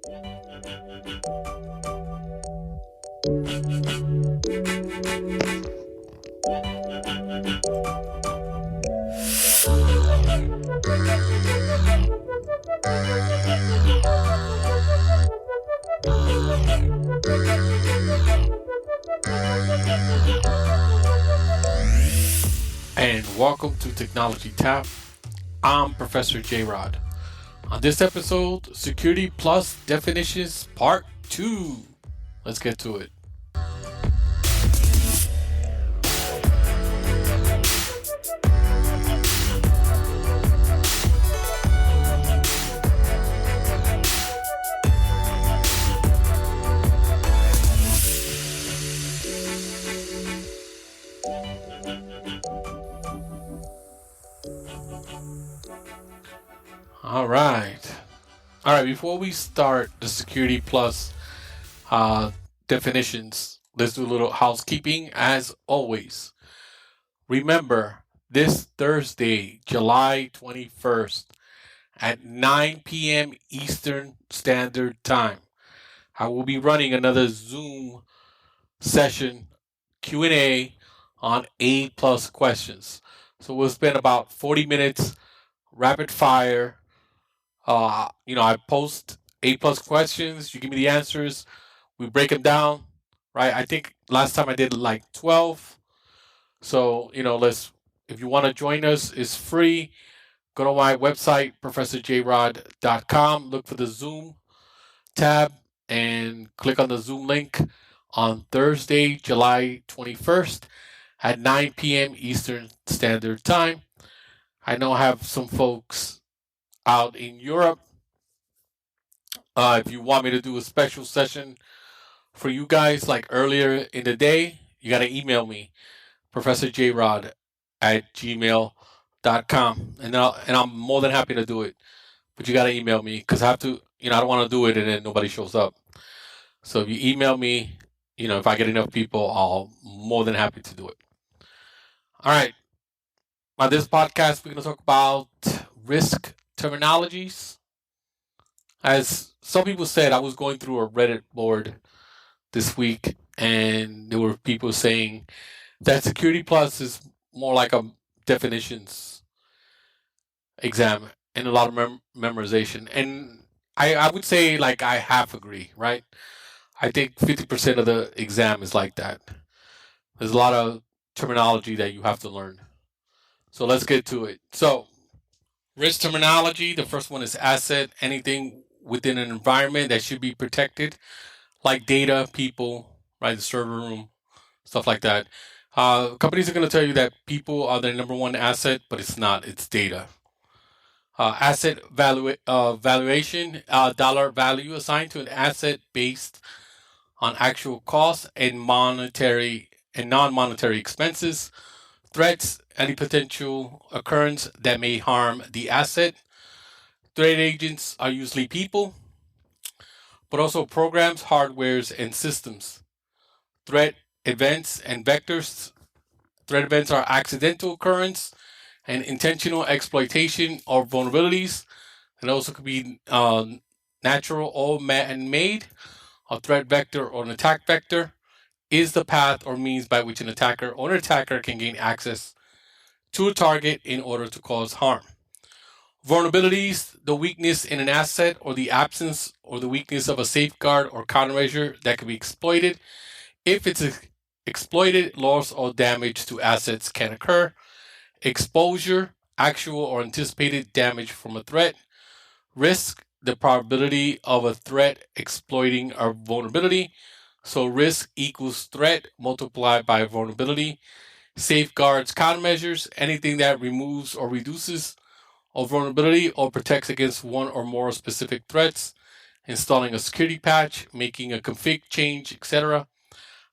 And welcome to Technology Tap. I'm Professor JRod. On this episode, Security Plus Definitions Part 2. Let's get to it. All right. Before we start the Security Plus definitions, let's do a little housekeeping as always. Remember, this Thursday, July 21st at 9 p.m. Eastern Standard Time, I will be running another Zoom session Q&A on A+ questions. So we'll spend about 40 minutes rapid fire. I post A+ questions. You give me the answers. We break them down, right? I think last time I did like 12. So, if you want to join us, it's free. Go to my website, professorjrod.com. Look for the Zoom tab and click on the Zoom link on Thursday, July 21st at 9 p.m. Eastern Standard Time. I know I have some folks out in Europe. If you want me to do a special session for you guys like earlier in the day, you got to email me, professorjrod@gmail.com. And I'm more than happy to do it. But you got to email me because I have to, I don't want to do it and then nobody shows up. So if you email me, if I get enough people, I'll more than happy to do it. All right. On this podcast, we're going to talk about risk terminologies. As some people said, I was going through a Reddit board this week, and there were people saying that Security Plus is more like a definitions exam and a lot of memorization. And I would say, like, I half agree, right? I think 50% of the exam is like that. There's a lot of terminology that you have to learn. So let's get to it. So, risk terminology, the first one is asset, anything within an environment that should be protected, like data, people, right, the server room, stuff like that. Companies are going to tell you that people are their number one asset, but it's not. It's data. Asset valuation, dollar value assigned to an asset based on actual costs and monetary and non-monetary expenses. Threats, any potential occurrence that may harm the asset. Threat agents are usually people, but also programs, hardwares, and systems. Threat events and vectors. Threat events are accidental occurrence and intentional exploitation or vulnerabilities. It also could be natural or man-made. A threat vector or an attack vector is the path or means by which an attacker or an attacker can gain access to a target in order to cause harm. Vulnerabilities, the weakness in an asset or the absence or the weakness of a safeguard or countermeasure that can be exploited. If it's exploited, loss or damage to assets can occur. Exposure, actual or anticipated damage from a threat. Risk, the probability of a threat exploiting a vulnerability. So risk equals threat multiplied by vulnerability. Safeguards, countermeasures, anything that removes or reduces a vulnerability or protects against one or more specific threats. Installing a security patch, making a config change, etc.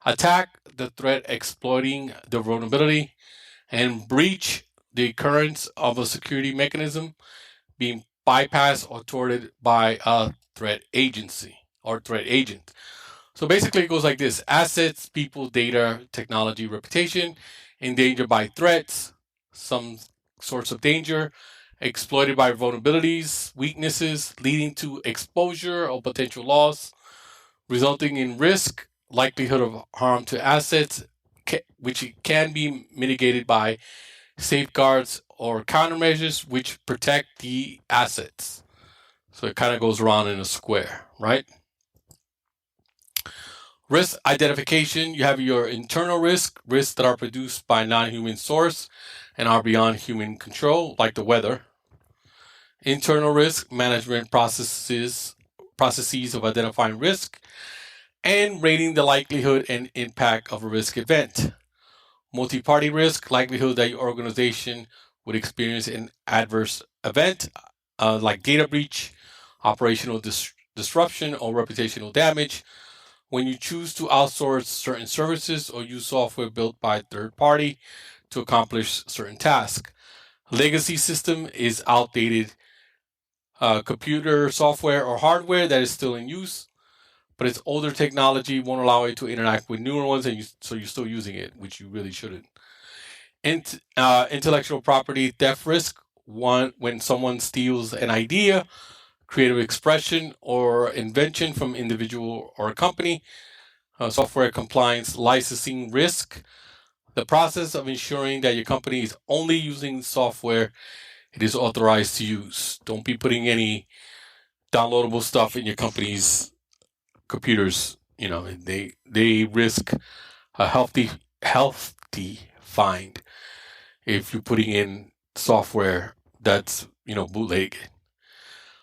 Attack, the threat exploiting the vulnerability. And breach, the occurrence of a security mechanism being bypassed or thwarted by a threat agency or threat agent. So basically it goes like this: assets, people, data, technology, reputation, endangered by threats, some sorts of danger, exploited by vulnerabilities, weaknesses, leading to exposure or potential loss, resulting in risk, likelihood of harm to assets, which can be mitigated by safeguards or countermeasures which protect the assets. So it kind of goes around in a square, right? Risk identification, you have your internal risks that are produced by non-human source and are beyond human control, like the weather. Internal risk management processes of identifying risk and rating the likelihood and impact of a risk event. Multi-party risk, likelihood that your organization would experience an adverse event like data breach, operational disruption, or reputational damage when you choose to outsource certain services or use software built by a third party to accomplish certain tasks. Legacy system is outdated computer software or hardware that is still in use, but its older technology won't allow it to interact with newer ones, and so you're still using it, which you really shouldn't. Intellectual property theft risk, when someone steals an idea, creative expression, or invention from individual or a company. Software compliance licensing risk, the process of ensuring that your company is only using software it is authorized to use. Don't be putting any downloadable stuff in your company's computers. You know, they risk a healthy fine if you're putting in software that's bootleg.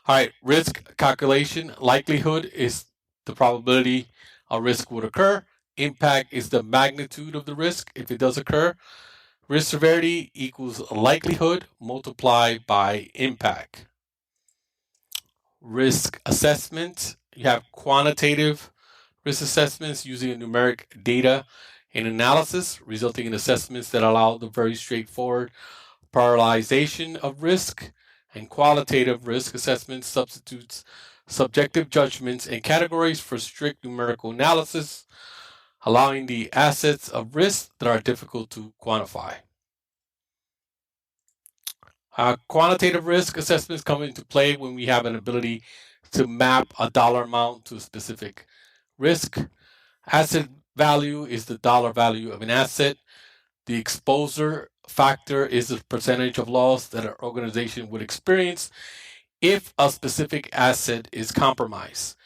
All right, risk calculation. Likelihood is the probability a risk would occur. Impact is the magnitude of the risk if it does occur. Risk severity equals likelihood multiplied by impact. Risk assessment. You have quantitative risk assessments using numeric data and analysis, resulting in assessments that allow the very straightforward prioritization of risk. And qualitative risk assessment substitutes subjective judgments and categories for strict numerical analysis, allowing the assets of risk that are difficult to quantify. Quantitative risk assessments come into play when we have an ability to map a dollar amount to a specific risk. Asset value is the dollar value of an asset. The exposure factor is the percentage of loss that an organization would experience if a specific asset is compromised.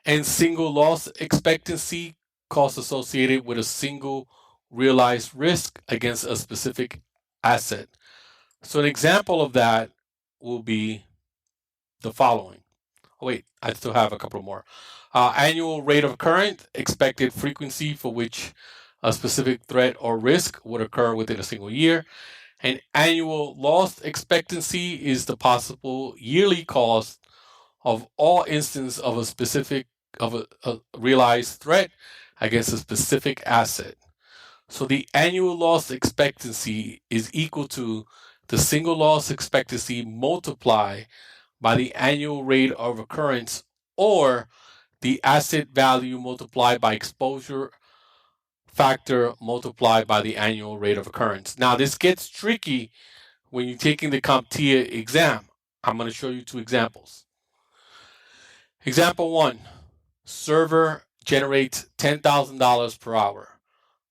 And single loss expectancy, cost associated with a single realized risk against a specific asset. So an example of that will be the following. Oh, wait, I still have a couple more. Annual rate of occurrence, expected frequency for which a specific threat or risk would occur within a single year. And annual loss expectancy is the possible yearly cost of all instances of a realized threat against a specific asset. So the annual loss expectancy is equal to the single loss expectancy multiplied by the annual rate of occurrence, or the asset value multiplied by exposure factor multiplied by the annual rate of occurrence. Now, this gets tricky when you're taking the CompTIA exam. I'm going to show you two examples. Example one, server generates $10,000 per hour.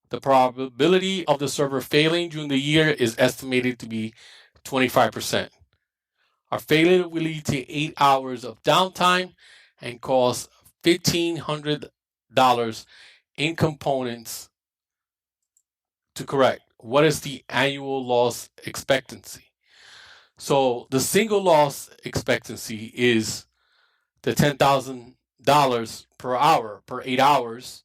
The probability of the server failing during the year is estimated to be 25%. A failure will lead to 8 hours of downtime and cost $1,500 in components to correct. What is the annual loss expectancy? So the single loss expectancy is the $10,000 per hour per 8 hours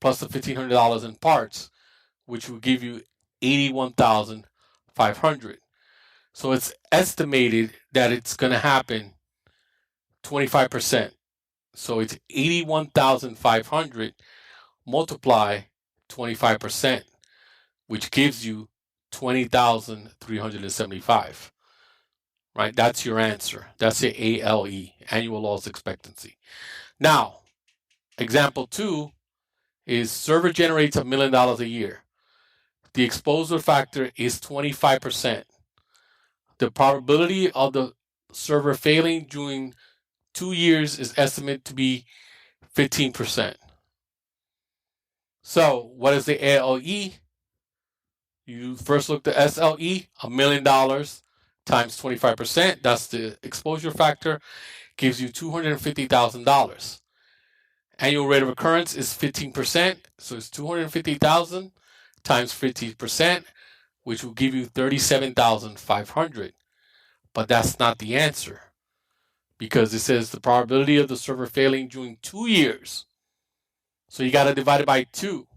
plus the $1,500 in parts, which will give you $81,500. So it's estimated that it's going to happen 25%. So it's 81,500 multiply 25%, which gives you 20,375. Right? That's your answer. That's the ALE, annual loss expectancy. Now, example two is server generates $1 million a year. The exposure factor is 25%. The probability of the server failing during 2 years is estimated to be 15%. So what is the ALE? You first look the SLE, $1 million times 25%. That's the exposure factor. Gives you $250,000. Annual rate of occurrence is 15%. So it's 250,000 times 50%, which will give you 37,500. But that's not the answer, because it says the probability of the server failing during 2 years. So you got to divide it by 2.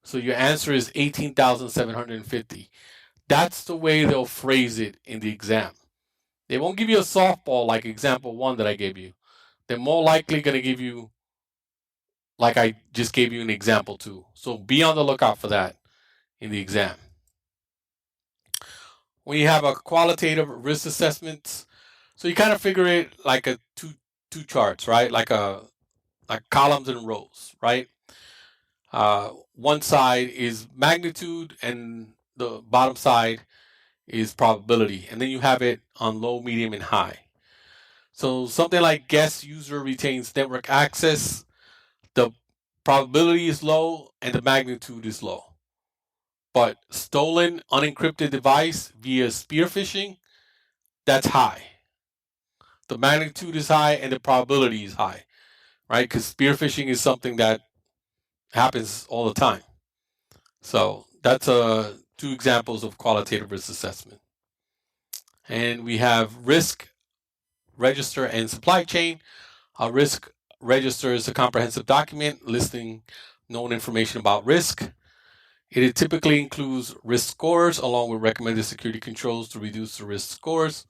So your answer is 18,750. That's the way they'll phrase it in the exam. They won't give you a softball like example 1 that I gave you. They're more likely going to give you like I just gave you an example 2. So be on the lookout for that in the exam. When you have a qualitative risk assessment, so you kind of figure it like a two charts, right? Like columns and rows, right? One side is magnitude and the bottom side is probability. And then you have it on low, medium, and high. So something like guest user retains network access, the probability is low and the magnitude is low. But stolen unencrypted device via spear phishing, that's high. The magnitude is high and the probability is high, right? Because spear phishing is something that happens all the time. So that's 2 examples of qualitative risk assessment. And we have risk register and supply chain. A risk register is a comprehensive document listing known information about risk. It typically includes risk scores along with recommended security controls to reduce the risk scores.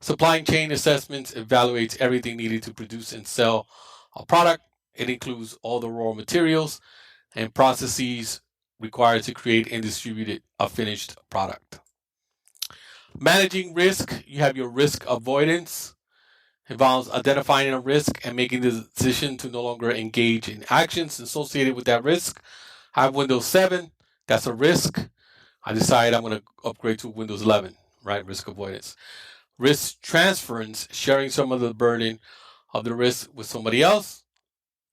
Supply chain assessments evaluates everything needed to produce and sell a product. It includes all the raw materials and processes required to create and distribute a finished product. Managing risk, you have your risk avoidance. Involves identifying a risk and making the decision to no longer engage in actions associated with that risk. I have Windows 7, that's a risk. I decide I'm going to upgrade to Windows 11, right? Risk avoidance. Risk transference, sharing some of the burden of the risk with somebody else,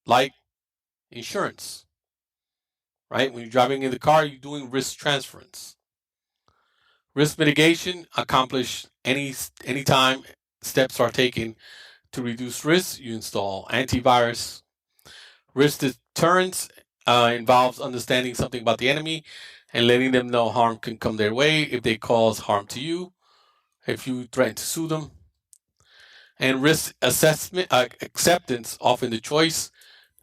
like insurance, right? When you're driving in the car, you're doing risk transference. Risk mitigation, accomplish anytime steps are taken to reduce risk, you install antivirus. Risk deterrence involves understanding something about the enemy and letting them know harm can come their way if they cause harm to you, if you threaten to sue them. And risk assessment, acceptance, often the choice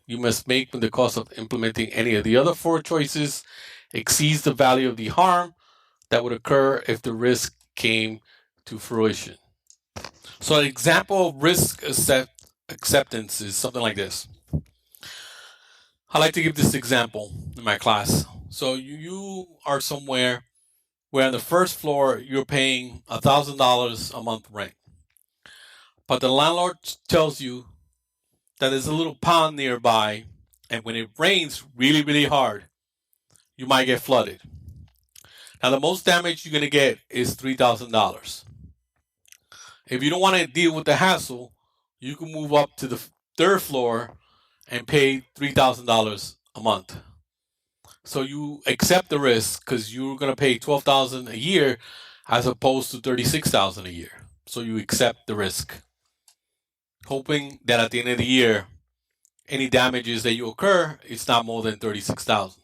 you must make when the cost of implementing any of the other 4 choices exceeds the value of the harm that would occur if the risk came to fruition. So an example of risk acceptance is something like this. I like to give this example in my class. So you are somewhere where on the first floor you're paying $1,000 a month rent. But the landlord tells you that there's a little pond nearby, and when it rains really, really hard, you might get flooded. Now the most damage you're going to get is $3,000. If you don't want to deal with the hassle, you can move up to the 3rd floor and pay $3,000 a month. So you accept the risk because you're going to pay $12,000 a year as opposed to $36,000 a year. So you accept the risk, hoping that at the end of the year, any damages that you occur, it's not more than $36,000.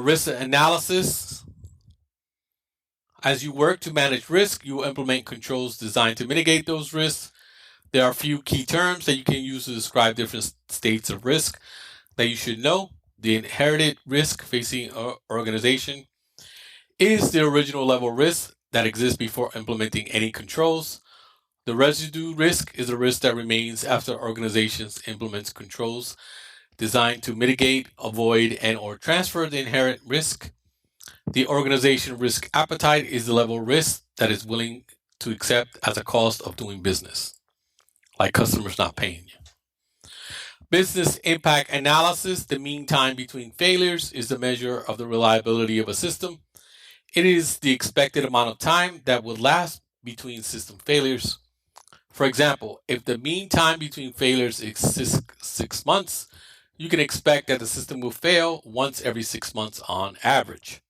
Risk analysis. As you work to manage risk, you implement controls designed to mitigate those risks. There are a few key terms that you can use to describe different states of risk that you should know. The inherited risk facing an organization is the original level risk that exists before implementing any controls. The residue risk is the risk that remains after organizations implements controls designed to mitigate, avoid, and or transfer the inherent risk. The organization risk appetite is the level of risk that is willing to accept as a cost of doing business, like customers not paying you. Business impact analysis, the mean time between failures, is the measure of the reliability of a system. It is the expected amount of time that would last between system failures. For example, if the mean time between failures is 6 months, you can expect that the system will fail once every 6 months on average.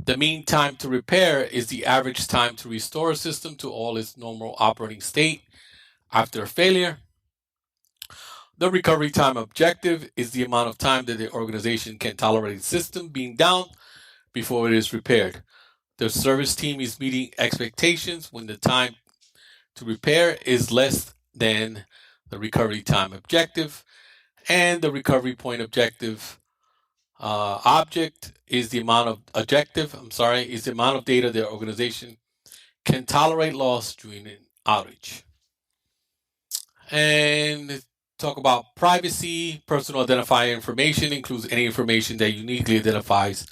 The mean time to repair is the average time to restore a system to all its normal operating state after a failure. The recovery time objective is the amount of time that the organization can tolerate the system being down before it is repaired. The service team is meeting expectations when the time to repair is less than the recovery time objective, and the recovery point objective object is the amount of is the amount of data the organization can tolerate loss during an outage. And talk about privacy. Personal identifier information includes any information that uniquely identifies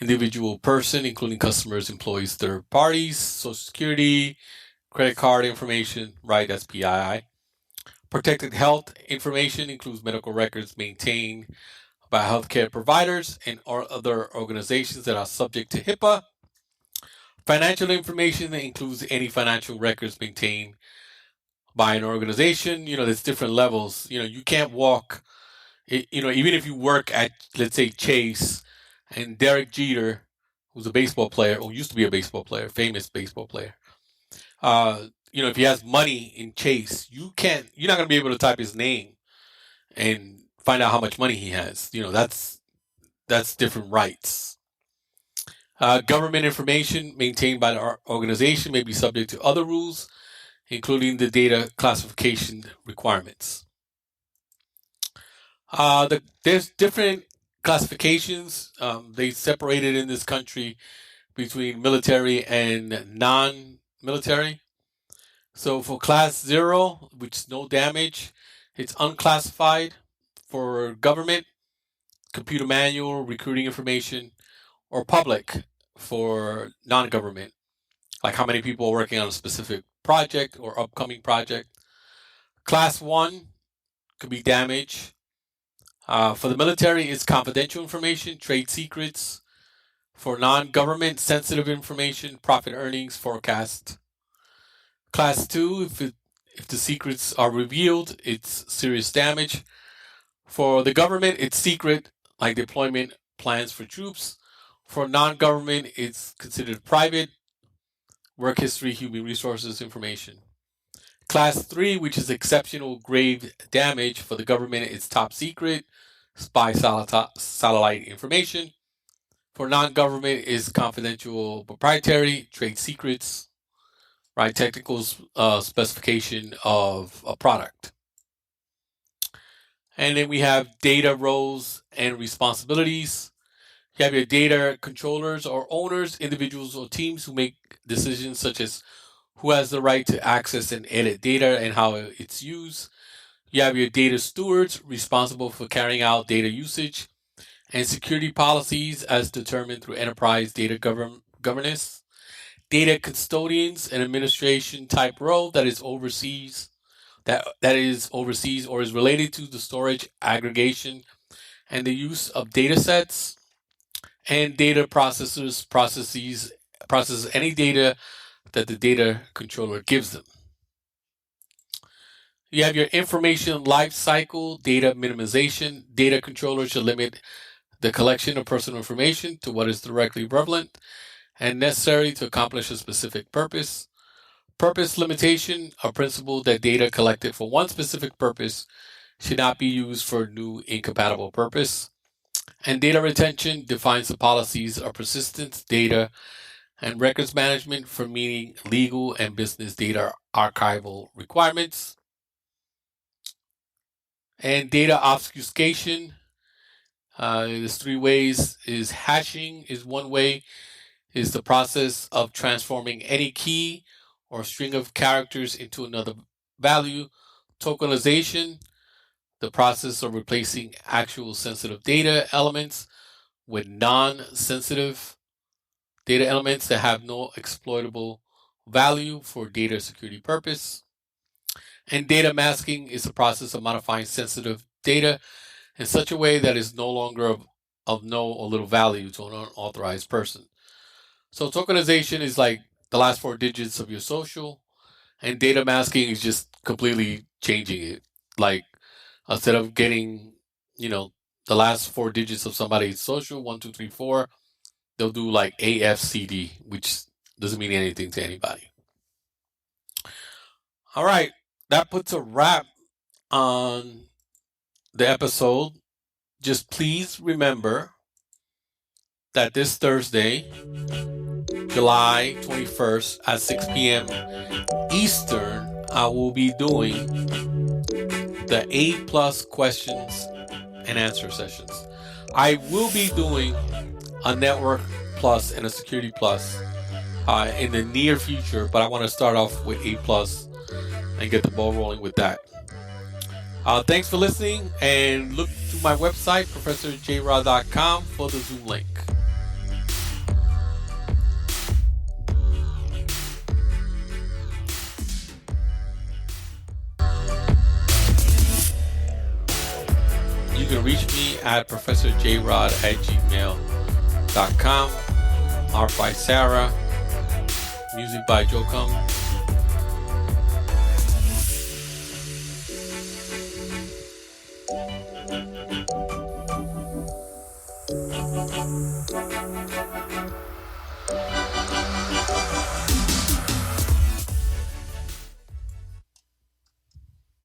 individual person, including customers, employees, third parties, social security, credit card information, right? That's PII. Protected health information includes medical records maintained by healthcare providers and or other organizations that are subject to HIPAA. Financial information includes any financial records maintained by an organization. There's different levels. You can't walk, even if you work at, let's say, Chase, and Derek Jeter, who's a baseball player, or used to be a baseball player, famous baseball player, if he has money in Chase, you're not going to be able to type his name and find out how much money he has. That's different rights. Government information maintained by the organization may be subject to other rules, including the data classification requirements. There's different classifications. They separated in this country between military and non-military. So for class 0, which is no damage, it's unclassified. For government, computer manual, recruiting information, or public for non-government, like how many people are working on a specific project or upcoming project. Class 1 could be damage. For the military, it's confidential information, trade secrets. For non-government, sensitive information, profit earnings, forecast. Class 2, if the secrets are revealed, it's serious damage. For the government, it's secret, like deployment plans for troops. For non-government, it's considered private, work history, human resources information. Class 3, which is exceptional grave damage. For the government, it's top secret, spy satellite information. For non-government, is confidential, proprietary, trade secrets, right? Technical specification of a product. And then we have data roles and responsibilities. You have your data controllers or owners, individuals or teams who make decisions such as who has the right to access and edit data and how it's used. You have your data stewards responsible for carrying out data usage and security policies as determined through enterprise data governance. Data custodians, an administration type role that is overseas or is related to the storage, aggregation, and the use of data sets. And data processors processes any data that the data controller gives them. You have your information life cycle, data minimization. Data controller should limit the collection of personal information to what is directly relevant and necessary to accomplish a specific purpose. Purpose limitation, a principle that data collected for one specific purpose should not be used for a new incompatible purpose. And data retention defines the policies of persistence, data, and records management for meeting legal and business data archival requirements. And data obfuscation, there's 3 ways. Is hashing is one way, is the process of transforming any key or string of characters into another value. Tokenization, the process of replacing actual sensitive data elements with non-sensitive data elements that have no exploitable value for data security purpose. And data masking is the process of modifying sensitive data in such a way that is no longer of no or little value to an unauthorized person. So tokenization is like the last 4 digits of your social, and data masking is just completely changing it. Like instead of getting, the last 4 digits of somebody's social, 1, 2, 3, 4, they'll do like AFCD, which doesn't mean anything to anybody. All right, that puts a wrap on the episode. Just please remember that this Thursday, July 21st at 6 p.m. Eastern, I will be doing the A plus questions and answer sessions. I will be doing a network plus and a security plus in the near future, but I want to start off with A plus and get the ball rolling with that. Thanks for listening, and look to my website, professorjrod.com, for the Zoom link. You can reach me at professorjrod@gmail.com. Art by Sarah. Music by Joe Kung.